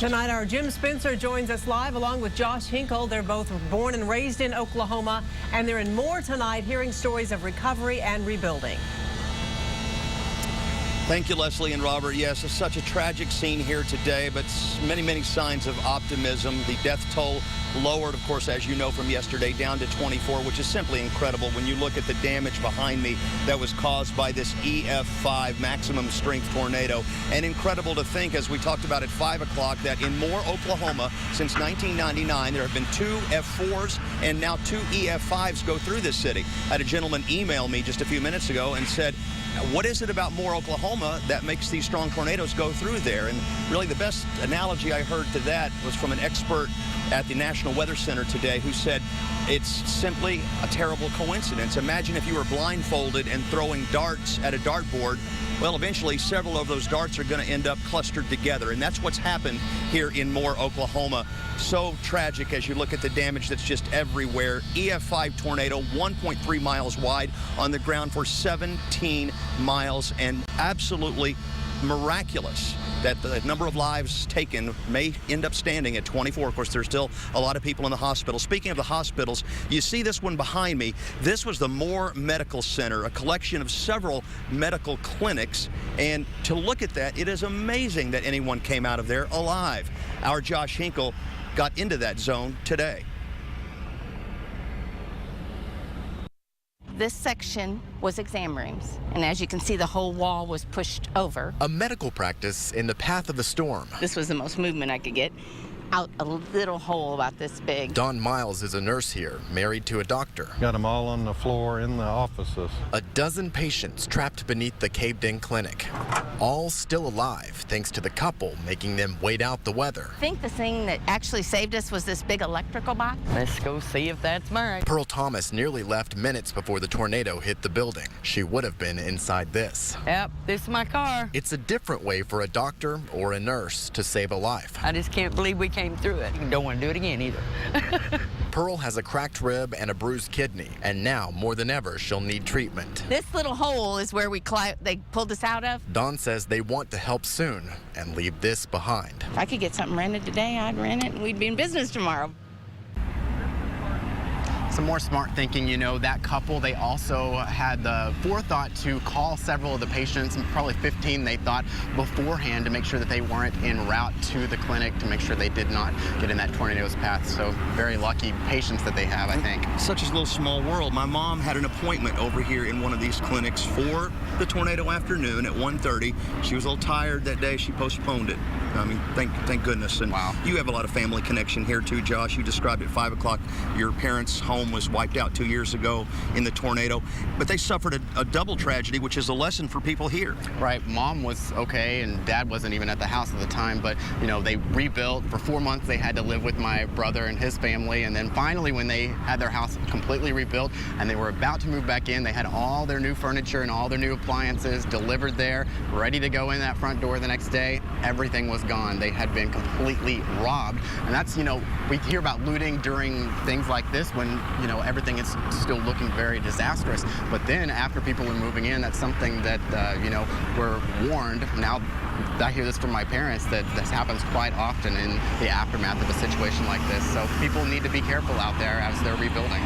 Tonight, our Jim Spencer joins us live along with Josh Hinkle. They're both born and raised in Oklahoma, and they're in Moore tonight, hearing stories of recovery and rebuilding. Thank you, Leslie and Robert. Yes, it's such a tragic scene here today, but many signs of optimism. The death toll lowered, of course, as you know from yesterday, down to 24, which is simply incredible when you look at the damage behind me that was caused by this EF5 maximum strength tornado. And incredible to think, as we talked about at 5 o'clock, that in Moore, Oklahoma, since 1999, there have been 2 F4s and now 2 EF5s go through this city. I had a gentleman email me just a few minutes ago and said, what is it about Moore, Oklahoma that makes these strong tornadoes go through there? And really the best analogy I heard to that was from an expert at the National Weather Center today who said it's simply a terrible coincidence. Imagine if you were blindfolded and throwing darts at a dartboard. Well, eventually several of those darts are going to end up clustered together, and that's what's happened here in Moore, Oklahoma. So tragic as you look at the damage that's just everywhere. EF5 tornado, 1.3 miles wide, on the ground for 17 miles, and absolutely miraculous that the number of lives taken may end up standing at 24. Of course, there's still a lot of people in the hospital. Speaking of the hospitals, you see this one behind me. This was the Moore Medical Center, a collection of several medical clinics. And to look at that, it is amazing that anyone came out of there alive. Our Josh Hinkle got into that zone today. This section was exam rooms, and as you can see, the whole wall was pushed over. A medical practice in the path of the storm. This was the most movement I could get out a little hole about this big. Dawn Miles is a nurse here, married to a doctor. Got them all on the floor in the offices. A dozen patients trapped beneath the caved-in clinic, all still alive thanks to the couple making them wait out the weather. I think the thing that actually saved us was this big electrical box. Let's go see if that's mine. Pearl Thomas nearly left minutes before the tornado hit the building. She would have been inside this. Yep, this is my car. It's a different way for a doctor or a nurse to save a life. I just can't believe we came through it. Don't want to do it again either. Pearl has a cracked rib and a bruised kidney, and now more than ever she'll need treatment. This little hole is where they pulled us out of. Dawn says they want to help soon and leave this behind. If I could get something rented today, I'd rent it and we'd be in business tomorrow. Some more smart thinking, you know, that couple, they also had the forethought to call several of the patients, probably 15 they thought, beforehand to make sure that they weren't en route to the clinic, to make sure they did not get in that tornado's path. So very lucky patients that they have, I think. Such a little small world. My mom had an appointment over here in one of these clinics for the tornado afternoon at 1:30. She was a little tired that day. She postponed it. I mean, thank goodness. And wow. You have a lot of family connection here too, Josh. You described at 5 o'clock your parents' home was wiped out 2 years ago in the tornado, but they suffered a double tragedy, which is a lesson for people here. Right. Mom was okay, and Dad wasn't even at the house at the time, but you know, they rebuilt. For 4 months they had to live with my brother and his family, and then finally when they had their house completely rebuilt and they were about to move back in, they had all their new furniture and all their new appliances delivered there, ready to go in that front door the next day. Everything was gone. They had been completely robbed. And that's, you know, we hear about looting during things like this when, you know, everything is still looking very disastrous. But then after people are moving in, that's something that, you know, we're warned. Now I hear this from my parents that this happens quite often in the aftermath of a situation like this. So people need to be careful out there as they're rebuilding.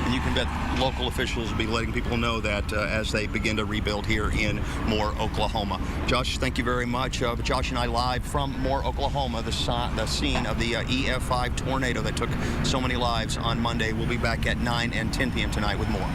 And you can bet local officials will be letting people know that as they begin to rebuild here in Moore, Oklahoma. Josh, thank you very much. Josh and I live from Moore, Oklahoma, the scene of the EF5 tornado that took so many lives on Monday. We'll be back at 9 and 10 p.m. tonight with more.